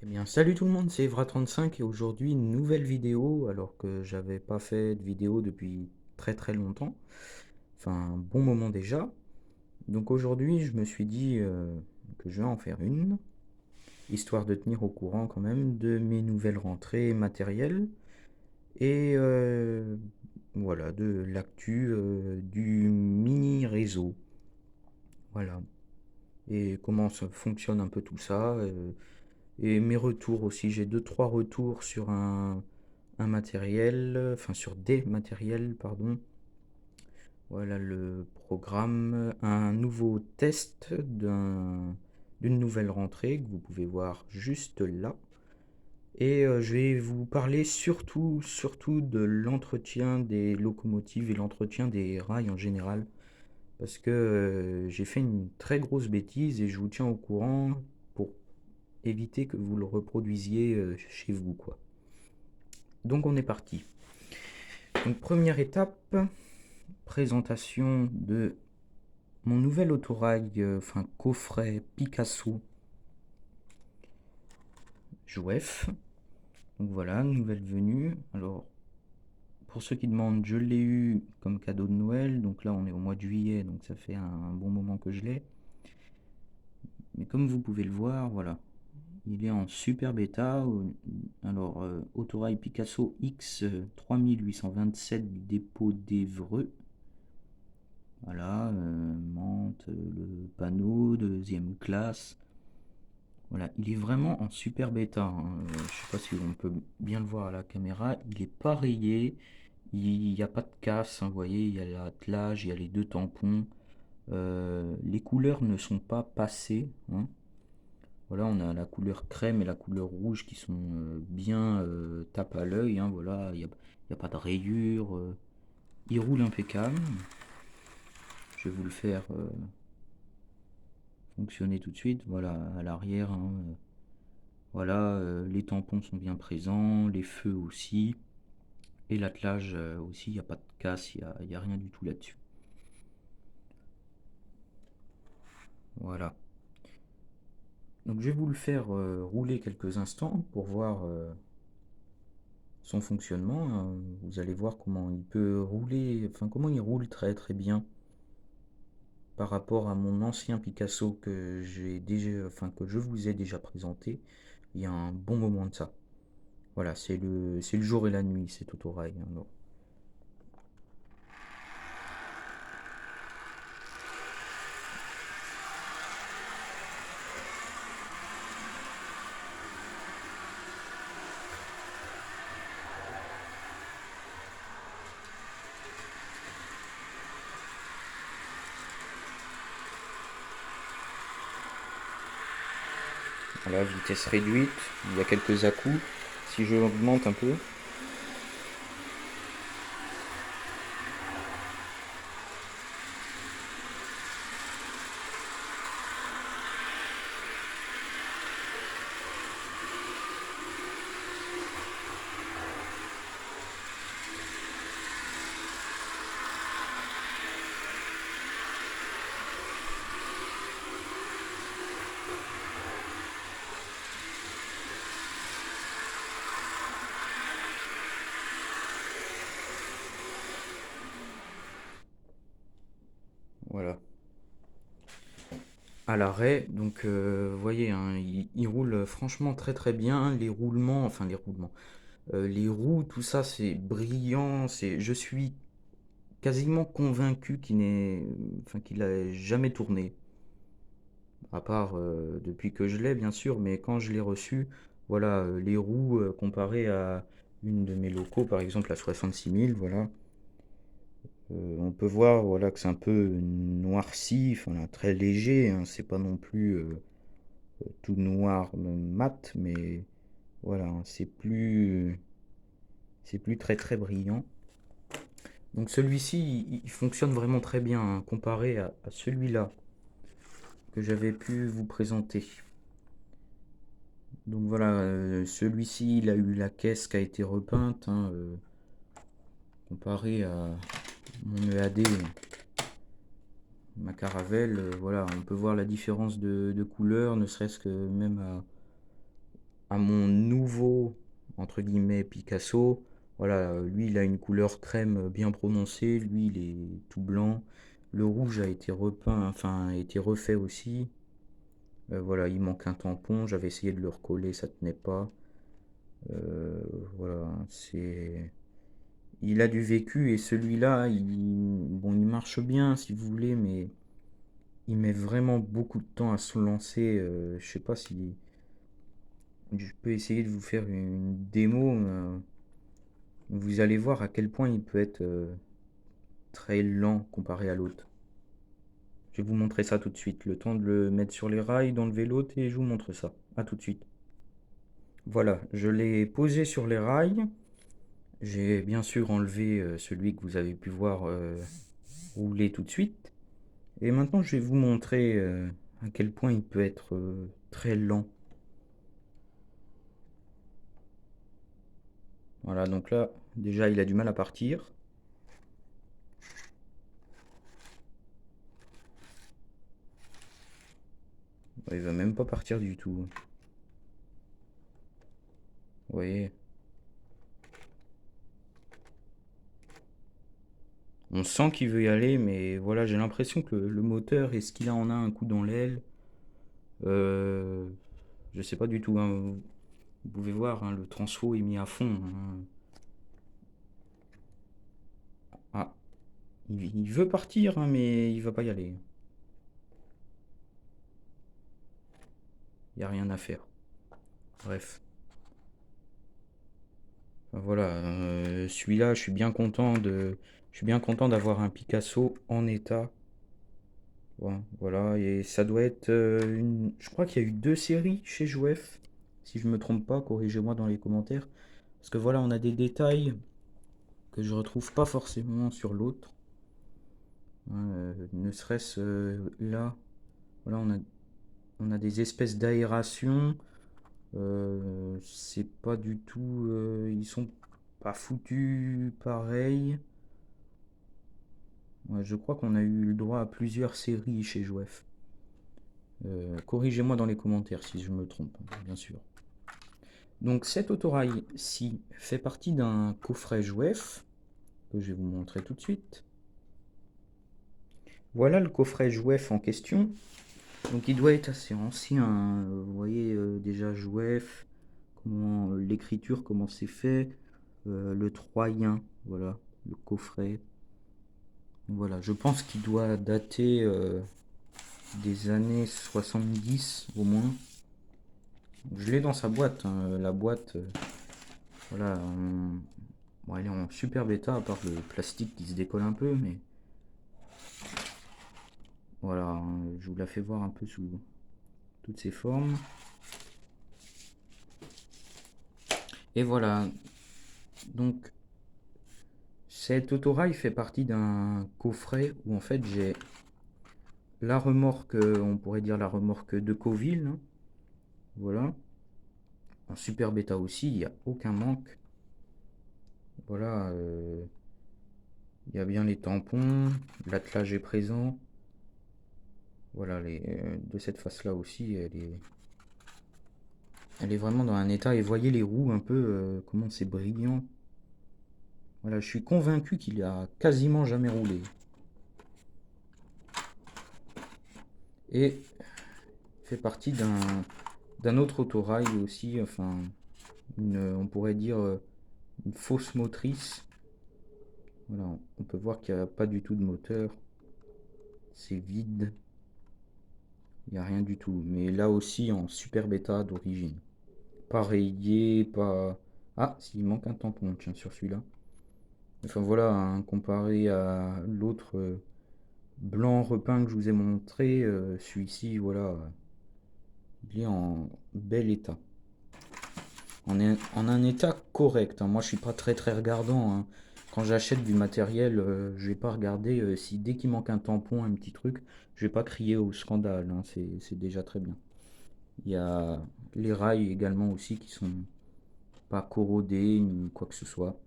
Eh bien, salut tout le monde, c'est Evra35 et aujourd'hui une nouvelle vidéo alors que j'avais pas fait de vidéo depuis très très longtemps, enfin un bon moment déjà. Donc aujourd'hui, je me suis dit que je vais en faire une, histoire de tenir au courant quand même de mes nouvelles rentrées matérielles et voilà, de l'actu du mini réseau. Voilà. Et comment ça fonctionne un peu tout ça. Et mes retours aussi, j'ai deux trois retours sur un matériel, enfin sur des matériels, pardon. Voilà le programme, un nouveau test d'une nouvelle rentrée que vous pouvez voir juste là. Et je vais vous parler surtout de l'entretien des locomotives et l'entretien des rails en général. Parce que j'ai fait une très grosse bêtise et je vous tiens au courant pour éviter que vous le reproduisiez chez vous, quoi. Donc on est parti. Donc première étape, présentation de mon nouvel autorail, enfin coffret Picasso Jouef. Donc voilà, nouvelle venue. Alors pour ceux qui demandent, je l'ai eu comme cadeau de Noël. Donc là on est au mois de juillet, donc ça fait un bon moment que je l'ai. Mais comme vous pouvez le voir, voilà, il est en super bêta. Alors, autorail Picasso X 3827 du dépôt d'Evreux. Voilà, Mantes, le panneau, deuxième classe. Voilà, il est vraiment en super bêta, hein. Je ne sais pas si on peut bien le voir à la caméra. Il n'est pas rayé, il n'y a pas de casse, hein, vous voyez, il y a l'attelage, il y a les deux tampons. Les couleurs ne sont pas passées, hein. Voilà, on a la couleur crème et la couleur rouge qui sont bien tape à l'œil, hein, voilà, il y a pas de rayures. Il roule impeccable. Je vais vous le faire fonctionner tout de suite. Voilà, à l'arrière, hein, voilà, les tampons sont bien présents, les feux aussi. Et l'attelage aussi, il n'y a pas de casse, il y a rien du tout là-dessus. Voilà. Donc je vais vous le faire rouler quelques instants pour voir son fonctionnement, hein. Vous allez voir comment il peut rouler, enfin comment il roule très très bien par rapport à mon ancien Picasso que j'ai déjà, enfin que je vous ai déjà présenté il y a un bon moment de ça. Voilà, c'est le jour et la nuit cet autorail, hein, donc. Voilà, vitesse réduite, il y a quelques à-coups. Si je augmente un peu, voilà. À l'arrêt, donc vous voyez, hein, il roule franchement très très bien. Les roulements, enfin les roulements, les roues, tout ça c'est brillant. Je suis quasiment convaincu enfin qu'il a jamais tourné. À part depuis que je l'ai bien sûr, mais quand je l'ai reçu, voilà, les roues comparées à une de mes locaux, par exemple la 66 000, voilà, on peut voir voilà que c'est un peu noirci, enfin très léger, hein, c'est pas non plus tout noir mat, mais voilà, hein, c'est plus très très brillant. Donc celui-ci, il fonctionne vraiment très bien, hein, comparé à celui-là que j'avais pu vous présenter. Donc voilà, celui-ci, il a eu la caisse qui a été repeinte, hein, comparé à mon EAD, ma Caravelle,, voilà, on peut voir la différence de couleur, ne serait-ce que même mon nouveau, entre guillemets, Picasso. Voilà, lui, il a une couleur crème bien prononcée. Lui, il est tout blanc. Le rouge a été repeint, enfin, a été refait aussi. Voilà, il manque un tampon. J'avais essayé de le recoller, ça tenait pas. Euh, voilà, c'est... Il a du vécu et celui-là, bon, il marche bien si vous voulez, mais il met vraiment beaucoup de temps à se lancer. Je sais pas si je peux essayer de vous faire une démo. Vous allez voir à quel point il peut être très lent comparé à l'autre. Je vais vous montrer ça tout de suite. Le temps de le mettre sur les rails, d'enlever l'autre et je vous montre ça. À tout de suite. Voilà, je l'ai posé sur les rails. J'ai bien sûr enlevé celui que vous avez pu voir rouler tout de suite. Et maintenant, je vais vous montrer à quel point il peut être très lent. Voilà, donc là, déjà, il a du mal à partir. Il va même pas partir du tout. Vous voyez, on sent qu'il veut y aller, mais voilà, j'ai l'impression que le moteur, est-ce qu'il en a un coup dans l'aile? Je sais pas du tout, hein. Vous pouvez voir, hein, le transfo est mis à fond, hein. Ah, il veut partir, hein, mais il va pas y aller. Il n'y a rien à faire. Bref. Enfin, voilà, celui-là, je suis bien content d'avoir un Picasso en état. Bon, voilà, et ça doit être je crois qu'il y a eu deux séries chez Jouef, si je me trompe pas, corrigez-moi dans les commentaires. Parce que voilà, on a des détails que je retrouve pas forcément sur l'autre. Hein, ne serait-ce là, voilà, on a des espèces d'aération. C'est pas du tout, ils sont pas foutus pareil. Ouais, je crois qu'on a eu le droit à plusieurs séries chez Jouef. Corrigez-moi dans les commentaires si je me trompe, bien sûr. Donc cet autorail-ci fait partie d'un coffret Jouef que je vais vous montrer tout de suite. Voilà le coffret Jouef en question. Donc il doit être assez ancien. Vous voyez déjà Jouef, comment l'écriture, comment c'est fait, le Troyen, voilà, le coffret. Voilà, je pense qu'il doit dater des années 70 au moins. Je l'ai dans sa boîte, hein. La boîte, voilà, bon, elle est en super bêta, à part le plastique qui se décolle un peu, mais voilà, hein, je vous la fais voir un peu sous toutes ses formes. Et voilà, donc cet autorail fait partie d'un coffret où en fait j'ai la remorque, on pourrait dire la remorque de Coville, hein. Voilà, en super bêta aussi, il n'y a aucun manque. Voilà, il y a bien les tampons, l'attelage est présent. Voilà, de cette face-là aussi, elle est vraiment dans un état. Et voyez les roues un peu, comment c'est brillant. Voilà, je suis convaincu qu'il a quasiment jamais roulé. Et fait partie d'un autre autorail aussi, enfin, on pourrait dire une fausse motrice. Voilà, on peut voir qu'il n'y a pas du tout de moteur. C'est vide. Il n'y a rien du tout. Mais là aussi en super bêta d'origine. Pas rayé, pas... Ah, s'il manque un tampon, tiens, sur celui-là. Enfin voilà, hein, comparé à l'autre blanc repeint que je vous ai montré, celui-ci, voilà, il est en bel état. En un état correct, hein. Moi, je suis pas très regardant, hein. Quand j'achète du matériel, je vais pas regarder si dès qu'il manque un tampon, un petit truc, je vais pas crier au scandale, hein. C'est déjà très bien. Il y a les rails également aussi qui sont pas corrodés ni quoi que ce soit.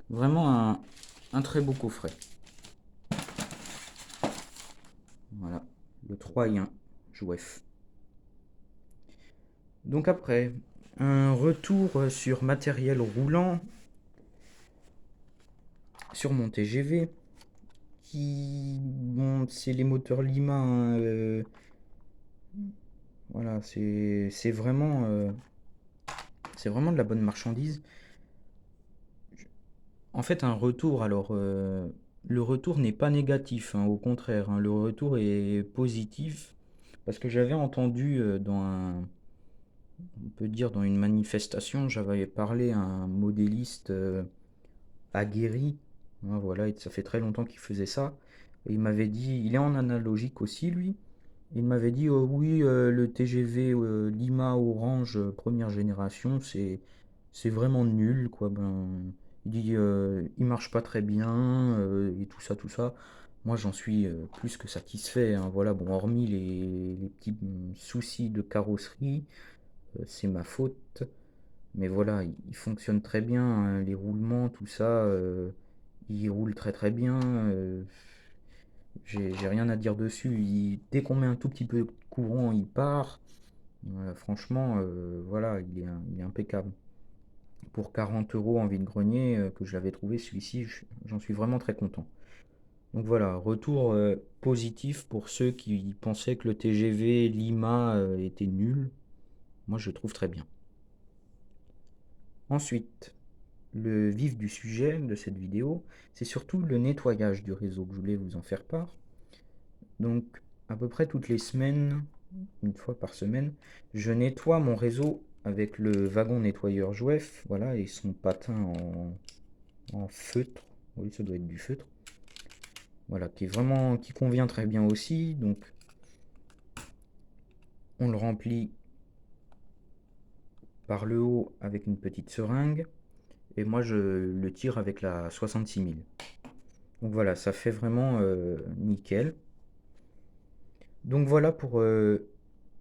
Vraiment un très beau coffret. Voilà, le Troyen Jouef. Donc après, Un retour sur matériel roulant sur mon TGV qui, bon, c'est les moteurs Lima, hein, voilà, c'est vraiment de la bonne marchandise. En fait, un retour, alors, le retour n'est pas négatif, hein, au contraire, hein, le retour est positif, parce que j'avais entendu on peut dire dans une manifestation, j'avais parlé à un modéliste aguerri, hein, voilà, et ça fait très longtemps qu'il faisait ça, et il m'avait dit, il est en analogique aussi, lui, il m'avait dit, oh oui, le TGV Lima Orange première génération, c'est vraiment nul, quoi. Ben, il dit, il marche pas très bien, et tout ça, tout ça. Moi, j'en suis plus que satisfait, hein. Voilà, bon, hormis les petits soucis de carrosserie, c'est ma faute. Mais voilà, il fonctionne très bien, hein, les roulements, tout ça, il roule très très bien. J'ai rien à dire dessus. Dès qu'on met un tout petit peu de courant, il part. Franchement, voilà, il est impeccable. Pour 40 euros en vide-grenier que je l'avais trouvé, celui-ci, j'en suis vraiment très content. Donc voilà, retour positif pour ceux qui pensaient que le TGV Lima était nul. Moi, je le trouve très bien. Ensuite, le vif du sujet de cette vidéo, c'est surtout le nettoyage du réseau que je voulais vous en faire part. Donc, à peu près toutes les semaines, une fois par semaine, je nettoie mon réseau avec le wagon nettoyeur Jouef, voilà, et son patin en feutre. Oui, ça doit être du feutre. Voilà, qui convient très bien aussi. Donc, on le remplit par le haut avec une petite seringue, et moi je le tire avec la 66 000. Donc voilà, ça fait vraiment nickel. Donc voilà pour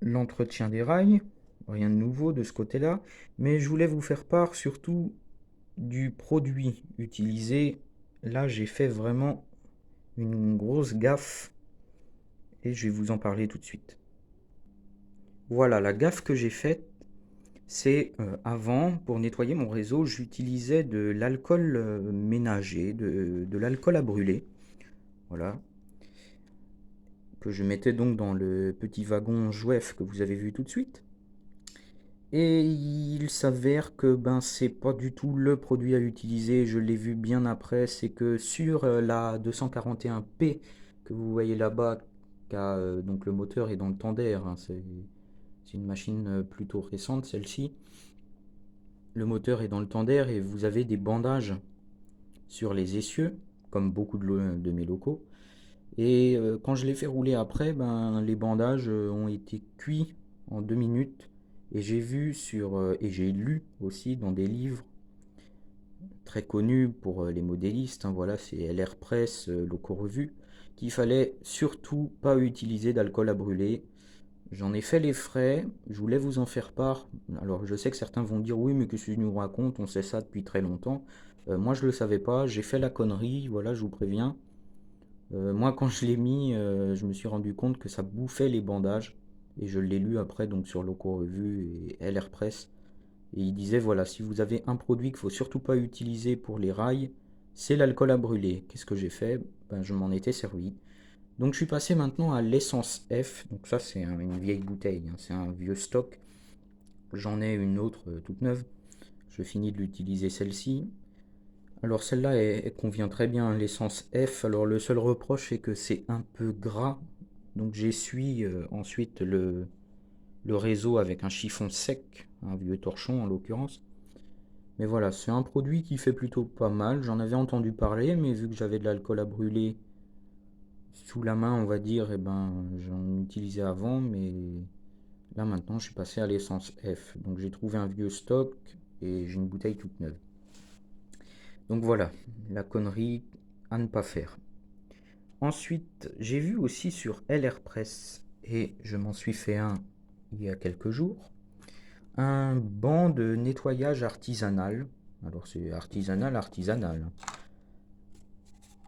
l'entretien des rails. Rien de nouveau de ce côté-là. Mais je voulais vous faire part surtout du produit utilisé. Là, j'ai fait vraiment une grosse gaffe et je vais vous en parler tout de suite. Voilà, la gaffe que j'ai faite, c'est avant, pour nettoyer mon réseau, j'utilisais de l'alcool ménager, de l'alcool à brûler. Voilà, que je mettais donc dans le petit wagon Jouef que vous avez vu tout de suite. Et il s'avère que ben c'est pas du tout le produit à utiliser, je l'ai vu bien après, c'est que sur la 241P que vous voyez là-bas, donc le moteur est dans le Tandem, hein, c'est une machine plutôt récente celle-ci. Le moteur est dans le Tandem et vous avez des bandages sur les essieux, comme beaucoup de mes locaux. Et quand je l'ai fait rouler après, ben, les bandages ont été cuits en 2 minutes. Et j'ai vu et j'ai lu aussi dans des livres très connus pour les modélistes, hein, voilà, c'est LR Press, Locaux Revue, qu'il fallait surtout pas utiliser d'alcool à brûler. J'en ai fait les frais, je voulais vous en faire part. Alors je sais que certains vont dire oui, mais qu'est-ce que tu nous racontes, on sait ça depuis très longtemps. Moi je le savais pas, j'ai fait la connerie, voilà, je vous préviens. Moi, quand je l'ai mis, je me suis rendu compte que ça bouffait les bandages. Et je l'ai lu après donc sur Loco Revue et LR Press. Et il disait voilà, si vous avez un produit qu'il faut surtout pas utiliser pour les rails, c'est l'alcool à brûler. Qu'est-ce que j'ai fait? Ben, je m'en étais servi. Donc je suis passé maintenant à l'essence F. Donc ça c'est une vieille bouteille, hein, c'est un vieux stock. J'en ai une autre toute neuve. Je finis de l'utiliser celle-ci. Alors celle-là, elle convient très bien à l'essence F. Alors le seul reproche, c'est que c'est un peu gras. Donc j'essuie ensuite le réseau avec un chiffon sec, un vieux torchon en l'occurrence. Mais voilà, c'est un produit qui fait plutôt pas mal. J'en avais entendu parler, mais vu que j'avais de l'alcool à brûler sous la main, on va dire, et ben j'en utilisais avant, mais là maintenant je suis passé à l'essence F. Donc j'ai trouvé un vieux stock et j'ai une bouteille toute neuve. Donc voilà, la connerie à ne pas faire. Ensuite, j'ai vu aussi sur LR Press, et je m'en suis fait un il y a quelques jours, un banc de nettoyage artisanal. Alors c'est artisanal, artisanal.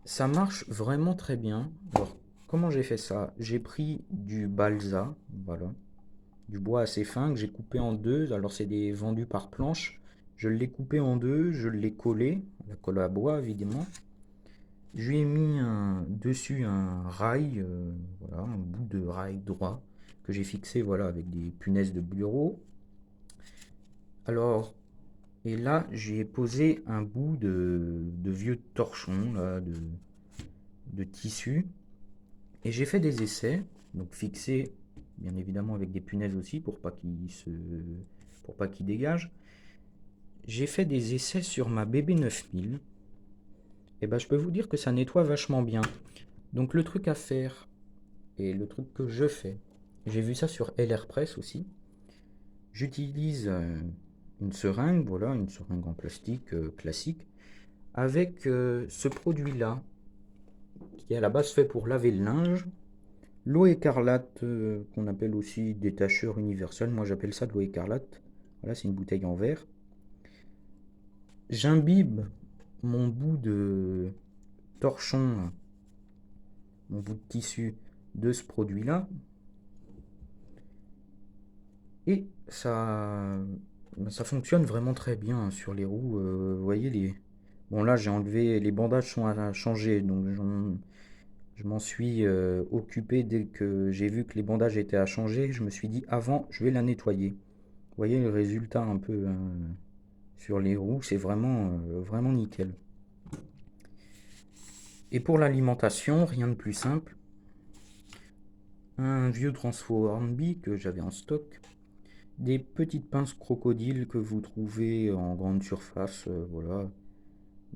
Ça marche vraiment très bien. Alors comment j'ai fait ça? J'ai pris du balsa, voilà. du bois assez fin que j'ai coupé en deux. Alors c'est des vendus par planche. Je l'ai coupé en deux, je l'ai collé, la colle à bois évidemment. Je lui ai mis dessus un rail, voilà, un bout de rail droit que j'ai fixé voilà, avec des punaises de bureau. Alors, et là, j'ai posé un bout de vieux torchon là, de tissu. Et j'ai fait des essais, donc fixés bien évidemment avec des punaises aussi pour pas qu'il dégage. J'ai fait des essais sur ma BB 9000. Et ben je peux vous dire que ça nettoie vachement bien. Donc le truc à faire, et le truc que je fais, j'ai vu ça sur LR Press aussi. J'utilise une seringue, voilà, une seringue en plastique classique, avec ce produit-là, qui est à la base fait pour laver le linge. L'eau écarlate, qu'on appelle aussi détacheur universel, moi j'appelle ça de l'eau écarlate. Voilà, c'est une bouteille en verre. J'imbibe mon bout de torchon, là, mon bout de tissu de ce produit-là. Et ça fonctionne vraiment très bien sur les roues. Vous voyez, bon là j'ai enlevé, les bandages sont à changer, donc je m'en suis occupé dès que j'ai vu que les bandages étaient à changer. Je me suis dit avant, je vais la nettoyer. Vous voyez le résultat un peu hein, sur les roues, c'est vraiment nickel. Et pour l'alimentation, rien de plus simple. Un vieux Transfo Hornby que j'avais en stock. Des petites pinces crocodiles que vous trouvez en grande surface, voilà.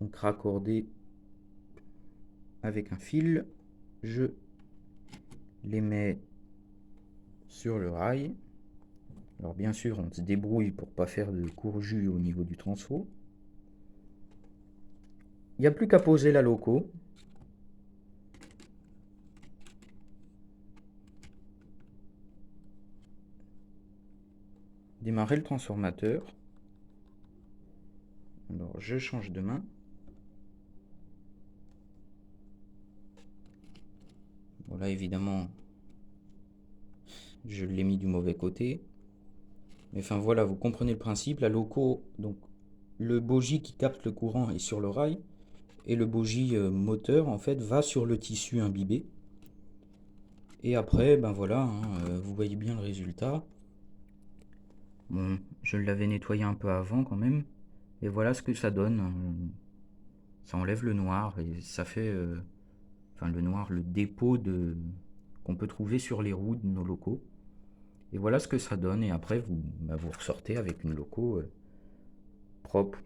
Donc raccordées avec un fil. Je les mets sur le rail. Alors bien sûr, on se débrouille pour pas faire de courjus au niveau du transfo. Il n'y a plus qu'à poser la loco. Démarrer le transformateur. Alors je change de main. Voilà, évidemment, je l'ai mis du mauvais côté. Mais enfin voilà, vous comprenez le principe. La loco, donc le bogie qui capte le courant est sur le rail. Et le bogie moteur, en fait, va sur le tissu imbibé. Et après, ben voilà, hein, vous voyez bien le résultat. Bon, je l'avais nettoyé un peu avant quand même. Et voilà ce que ça donne. Ça enlève le noir et ça fait... enfin le noir, le dépôt qu'on peut trouver sur les roues de nos locaux. Et voilà ce que ça donne. Et après, vous ressortez avec une loco propre.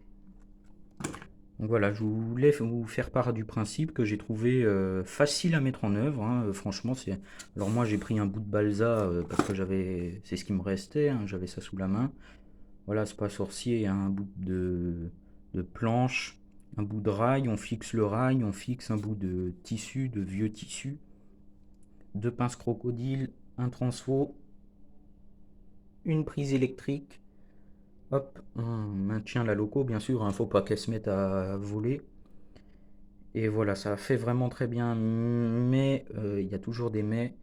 Donc voilà, je voulais vous faire part du principe que j'ai trouvé facile à mettre en œuvre. Hein. Franchement, c'est. Alors moi, j'ai pris un bout de balsa parce que c'est ce qui me restait. Hein, j'avais ça sous la main. Voilà, c'est pas sorcier. Hein, un bout de planche, un bout de rail. On fixe le rail, on fixe un bout de tissu, de vieux tissu, deux pinces crocodile, un transfo, une prise électrique. Hop, on maintient la loco, bien sûr. Hein, faut pas qu'elle se mette à voler. Et voilà, ça fait vraiment très bien, mais il y a toujours des mais.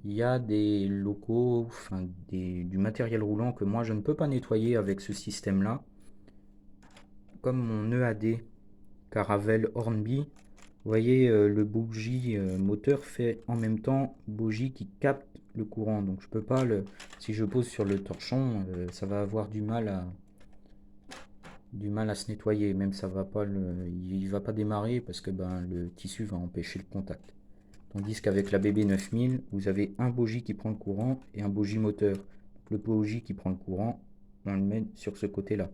Il y a des locaux, enfin du matériel roulant que moi je ne peux pas nettoyer avec ce système-là. Comme mon EAD Caravelle Hornby, vous voyez le bougie moteur fait en même temps bougie qui capte le courant. Donc je peux pas si je pose sur le torchon, ça va avoir du mal à se nettoyer, même ça va pas il va pas démarrer parce que ben, le tissu va empêcher le contact. Tandis qu'avec la BB 9000, vous avez un bogie qui prend le courant et un bogie moteur. Le bogie qui prend le courant, on le met sur ce côté-là.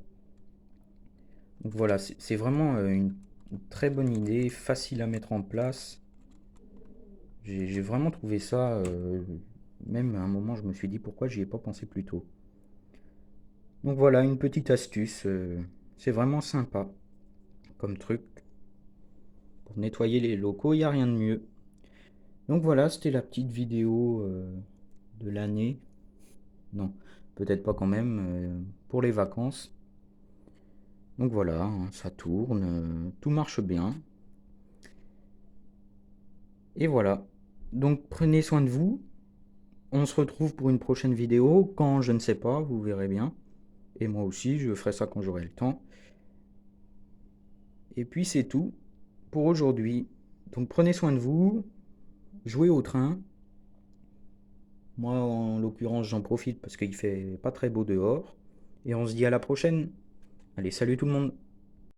Donc voilà, c'est vraiment une très bonne idée, facile à mettre en place. J'ai vraiment trouvé ça, même à un moment je me suis dit pourquoi j'y ai pas pensé plus tôt. Donc voilà, une petite astuce, c'est vraiment sympa comme truc. Pour nettoyer les locaux, il n'y a rien de mieux. Donc voilà, c'était la petite vidéo de l'année. Non, peut-être pas quand même, pour les vacances. Donc voilà, hein, ça tourne, tout marche bien. Et voilà. Donc prenez soin de vous. On se retrouve pour une prochaine vidéo, quand je ne sais pas, vous verrez bien. Et moi aussi, je ferai ça quand j'aurai le temps. Et puis c'est tout pour aujourd'hui. Donc prenez soin de vous, jouez au train. Moi, en l'occurrence, j'en profite parce qu'il fait pas très beau dehors. Et on se dit à la prochaine. Allez, salut tout le monde!